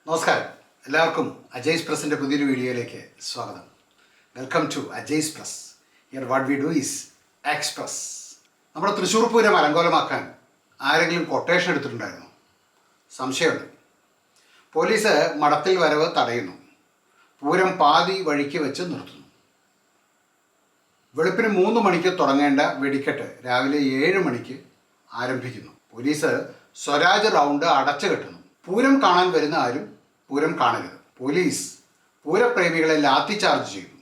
നമസ്കാരം, എല്ലാവർക്കും അജയ്സ് പ്രസിൻ്റെ പുതിയൊരു വീഡിയോയിലേക്ക് സ്വാഗതം. Welcome to Ajay's press. Here what we do is express. നമ്മുടെ തൃശ്ശൂർ പൂരം അലങ്കോലമാക്കാൻ ആരെങ്കിലും കൊട്ടേഷൻ എടുത്തിട്ടുണ്ടായിരുന്നു? സംശയമുണ്ട്. പോലീസ് മഠത്തിൽ വരവ് തടയുന്നു. പൂരം പാതി വഴിക്ക് വെച്ച് നിർത്തുന്നു. വെളുപ്പിന് 3 മണിക്ക് തുടങ്ങേണ്ട വെടിക്കെട്ട് രാവിലെ 7 മണിക്ക് ആരംഭിക്കുന്നു. പോലീസ് സ്വരാജ് റൗണ്ട് അടച്ചു കെട്ടുന്നു. പൂരം കാണാൻ വരുന്ന ആരും പൂരം കാണരുത്. പോലീസ് പൂരപ്രേമികളെ ലാത്തി ചാർജ് ചെയ്യുന്നു.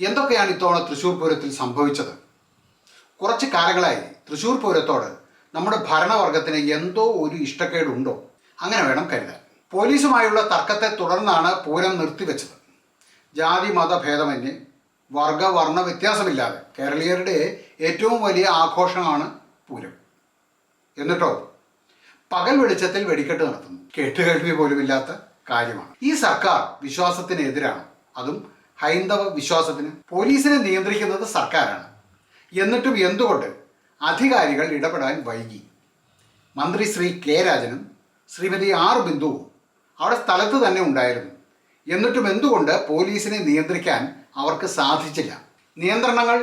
എന്തൊക്കെയാണ് ഇത്തവണ തൃശ്ശൂർ പൂരത്തിൽ സംഭവിച്ചത്? കുറച്ച് കാലങ്ങളായി തൃശ്ശൂർ പൂരത്തോട് നമ്മുടെ ഭരണവർഗത്തിന് എന്തോ ഒരു ഇഷ്ടക്കേടുണ്ടോ? അങ്ങനെ വേണം കരുതാൻ. പോലീസുമായുള്ള തർക്കത്തെ തുടർന്നാണ് പൂരം നിർത്തിവെച്ചത്. ജാതി മത ഭേദമന്യേ വർഗവർണ്ണ വ്യത്യാസമില്ലാതെ കേരളീയരുടെ ഏറ്റവും വലിയ ആഘോഷമാണ് പൂരം. എന്നിട്ടോ പകൽ വെളിച്ചത്തിൽ വെടിക്കെട്ട് നടത്തുന്നു. കേട്ടുകേൾവി പോലുമില്ലാത്ത കാര്യമാണ്. ഈ സർക്കാർ വിശ്വാസത്തിന് എതിരാണ്, അതും ഹൈന്ദവ വിശ്വാസത്തിന്. പോലീസിനെ നിയന്ത്രിക്കുന്നത് സർക്കാരാണ്. എന്നിട്ടും എന്തുകൊണ്ട് അധികാരികൾ ഇടപെടാൻ വൈകി? മന്ത്രി ശ്രീ കെ രാജനും ശ്രീമതി ആർ ബിന്ദുവും അവിടെ സ്ഥലത്ത് തന്നെ ഉണ്ടായിരുന്നു. എന്നിട്ടും എന്തുകൊണ്ട് പോലീസിനെ നിയന്ത്രിക്കാൻ അവർക്ക് സാധിച്ചില്ല? നിയന്ത്രണങ്ങൾ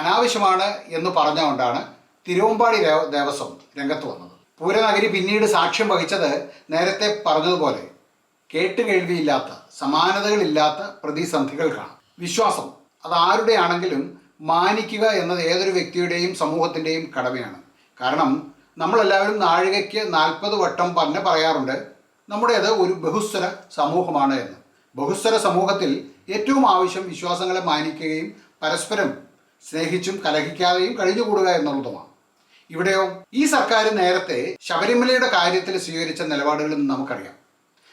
അനാവശ്യമാണ് എന്ന് പറഞ്ഞുകൊണ്ടാണ് തിരുവമ്പാടി ദേവസ്വം രംഗത്ത് വന്നത്. പൂരനഗരി പിന്നീട് സാക്ഷ്യം വഹിച്ചത് നേരത്തെ പറഞ്ഞതുപോലെ കേട്ടുകേൾവിയില്ലാത്ത, സമാനതകളില്ലാത്ത പ്രതിസന്ധികൾക്കാണ്. വിശ്വാസം അത് ആരുടെയാണെങ്കിലും മാനിക്കുക എന്നത് ഏതൊരു വ്യക്തിയുടെയും സമൂഹത്തിൻ്റെയും കടമയാണ്. കാരണം നമ്മളെല്ലാവരും നാഴികയ്ക്ക് 40 വട്ടം തന്നെ പറയാറുണ്ട് നമ്മുടേത് ഒരു ബഹുസ്വര സമൂഹമാണ് എന്ന്. ബഹുസ്വര സമൂഹത്തിൽ ഏറ്റവും ആവശ്യം വിശ്വാസങ്ങളെ മാനിക്കുകയും പരസ്പരം സ്നേഹിച്ചും കലഹിക്കാതെയും കഴിഞ്ഞുകൂടുക എന്നുള്ളതുമാണ്. ഇവിടെയോ ഈ സർക്കാർ നേരത്തെ ശബരിമലയുടെ കാര്യത്തിൽ സ്വീകരിച്ച നിലപാടുകളും നമുക്കറിയാം.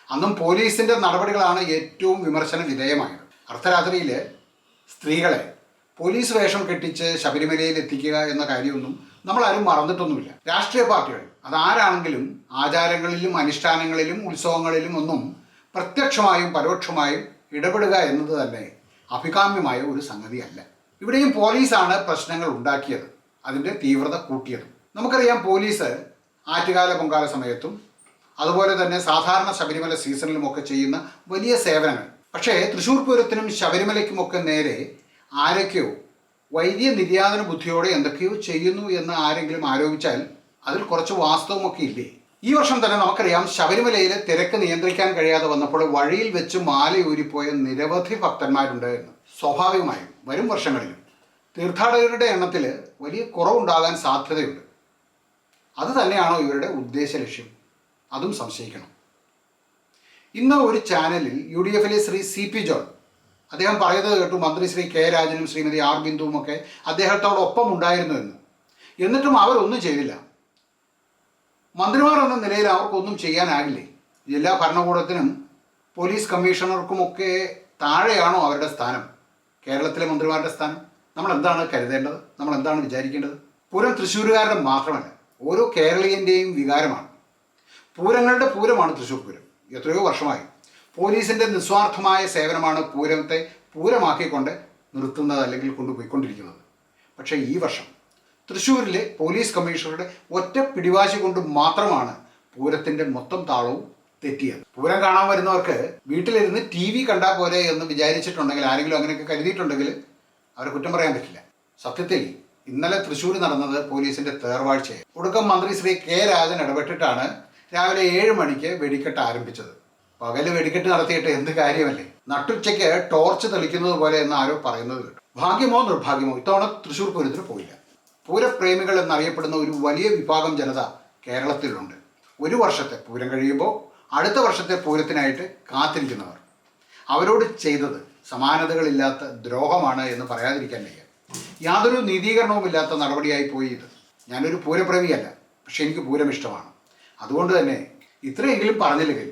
അന്നും പോലീസിൻ്റെ നടപടികളാണ് ഏറ്റവും വിമർശന വിധേയമായത്. അർദ്ധരാത്രിയിൽ സ്ത്രീകളെ പോലീസ് വേഷം കെട്ടിച്ച് ശബരിമലയിൽ എത്തിക്കുക എന്ന കാര്യമൊന്നും നമ്മളാരും മറന്നിട്ടൊന്നുമില്ല. രാഷ്ട്രീയ പാർട്ടികൾ അതാരാണെങ്കിലും ആചാരങ്ങളിലും അനുഷ്ഠാനങ്ങളിലും ഉത്സവങ്ങളിലും ഒന്നും പ്രത്യക്ഷമായും പരോക്ഷമായും ഇടപെടുക എന്നത് തന്നെ അഭികാമ്യമായ ഒരു സംഗതിയല്ല. ഇവിടെയും പോലീസാണ് പ്രശ്നങ്ങൾ ഉണ്ടാക്കിയത്, അതിൻ്റെ തീവ്രത കൂട്ടിയത്. നമുക്കറിയാം, പോലീസ് ആറ്റുകാല പൊങ്കാല സമയത്തും അതുപോലെ തന്നെ സാധാരണ ശബരിമല സീസണിലുമൊക്കെ ചെയ്യുന്ന വലിയ സേവനങ്ങൾ. പക്ഷേ തൃശ്ശൂർ പൂരത്തിനും ശബരിമലയ്ക്കുമൊക്കെ നേരെ ആരൊക്കെയോ വൈദ്യ നിര്യാതന ബുദ്ധിയോടെ എന്തൊക്കെയോ ചെയ്യുന്നു എന്ന് ആരെങ്കിലും ആരോപിച്ചാൽ അതിൽ കുറച്ച് വാസ്തവമൊക്കെ ഇല്ലേ? ഈ വർഷം തന്നെ നമുക്കറിയാം, ശബരിമലയിലെ തിരക്ക് നിയന്ത്രിക്കാൻ കഴിയാതെ വന്നപ്പോൾ വഴിയിൽ വെച്ച് മാലയൂരിപ്പോയ നിരവധി ഭക്തന്മാരുണ്ട് എന്ന്. സ്വാഭാവികമായും വരും വർഷങ്ങളിലും തീർത്ഥാടകരുടെ എണ്ണത്തിൽ വലിയ കുറവുണ്ടാകാൻ സാധ്യതയുണ്ട്. അത് തന്നെയാണോ ഇവരുടെ ഉദ്ദേശ ലക്ഷ്യം? അതും സംശയിക്കണം. ഇന്ന് ഒരു ചാനലിൽ UDF-ലെ ശ്രീ CP ജോൺ അദ്ദേഹം പറയുന്നത് കേട്ടു, മന്ത്രി ശ്രീ കെ രാജനും ശ്രീമതി ആർ ബിന്ദുവും ഒക്കെ അദ്ദേഹത്തോടൊപ്പം ഉണ്ടായിരുന്നു എന്ന്. എന്നിട്ടും അവരൊന്നും ചെയ്തില്ല. മന്ത്രിമാർ എന്ന നിലയിൽ അവർക്കൊന്നും ചെയ്യാനാകില്ലേ? ജില്ലാ ഭരണകൂടത്തിനും പോലീസ് കമ്മീഷണർക്കുമൊക്കെ താഴെയാണോ അവരുടെ സ്ഥാനം? കേരളത്തിലെ മന്ത്രിമാരുടെ സ്ഥാനം? നമ്മൾ എന്താണ് കരുതേണ്ടത്? നമ്മൾ എന്താണ് വിചാരിക്കേണ്ടത്? പൂരം തൃശ്ശൂരുകാരുടെ മാത്രമല്ല, ഓരോ കേരളീയൻ്റെയും വികാരമാണ്. പൂരങ്ങളുടെ പൂരമാണ് തൃശ്ശൂർ പൂരം. എത്രയോ വർഷമായി പോലീസിൻ്റെ നിസ്വാർത്ഥമായ സേവനമാണ് പൂരത്തെ പൂരമാക്കിക്കൊണ്ട് നിർത്തുന്നത് അല്ലെങ്കിൽ കൊണ്ടുപോയിക്കൊണ്ടിരിക്കുന്നത്. പക്ഷേ ഈ വർഷം തൃശ്ശൂരിലെ പോലീസ് കമ്മീഷണറുടെ ഒറ്റ പിടിവാശി കൊണ്ട് മാത്രമാണ് പൂരത്തിൻ്റെ മൊത്തം താളവും തെറ്റിയത്. പൂരം കാണാൻ വരുന്നവർക്ക് വീട്ടിലിരുന്ന് TV കണ്ടാൽ പോലെ എന്ന് വിചാരിച്ചിട്ടുണ്ടെങ്കിൽ, ആരെങ്കിലും അങ്ങനെയൊക്കെ കരുതിയിട്ടുണ്ടെങ്കിൽ അവരെ കുറ്റം പറയാൻ പറ്റില്ല. സത്യത്തിൽ ഇന്നലെ തൃശ്ശൂർ നടന്നത് പോലീസിൻ്റെ തേർവാഴ്ചയായി. ഒടുക്കം മന്ത്രി ശ്രീ കെ രാജൻ ഇടപെട്ടിട്ടാണ് രാവിലെ 7 മണിക്ക് വെടിക്കെട്ട് ആരംഭിച്ചത്. പകല് വെടിക്കെട്ട് നടത്തിയിട്ട് എന്ത് കാര്യമല്ലേ? നട്ടുച്ചയ്ക്ക് ടോർച്ച് തെളിക്കുന്നത് പോലെ എന്ന് ആരോ പറയുന്നത് കേട്ടു. ഭാഗ്യമോ നിർഭാഗ്യമോ ഇത്തവണ തൃശ്ശൂർ പൂരത്തിന് പോയില്ല. പൂരപ്രേമികൾ എന്നറിയപ്പെടുന്ന ഒരു വലിയ വിഭാഗം ജനത കേരളത്തിലുണ്ട്. ഒരു വർഷത്തെ പൂരം കഴിയുമ്പോൾ അടുത്ത വർഷത്തെ പൂരത്തിനായിട്ട് കാത്തിരിക്കുന്നവർ. അവരോട് ചെയ്തത് സമാനതകളില്ലാത്ത ദ്രോഹമാണ് എന്ന് പറയാതിരിക്കാൻ വയ്യ. യാതൊരു നീതീകരണവുമില്ലാത്ത നടപടിയായി പോയി ഇത്. ഞാനൊരു പൂരപ്രേമിയല്ല, പക്ഷെ എനിക്ക് പൂരം ഇഷ്ടമാണ്. അതുകൊണ്ട് തന്നെ ഇത്രയെങ്കിലും പറഞ്ഞില്ലെങ്കിൽ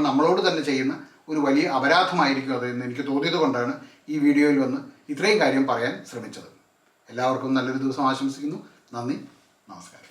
നമ്മളോട് തന്നെ ചെയ്യുന്ന ഒരു വലിയ അപരാധമായിരിക്കും അത് എന്ന് എനിക്ക് തോന്നിയത് കൊണ്ടാണ് ഈ വീഡിയോയിൽ വന്ന് ഇത്രയും കാര്യം പറയാൻ ശ്രമിച്ചത്. എല്ലാവർക്കും നല്ലൊരു ദിവസം ആശംസിക്കുന്നു. നന്ദി, നമസ്കാരം.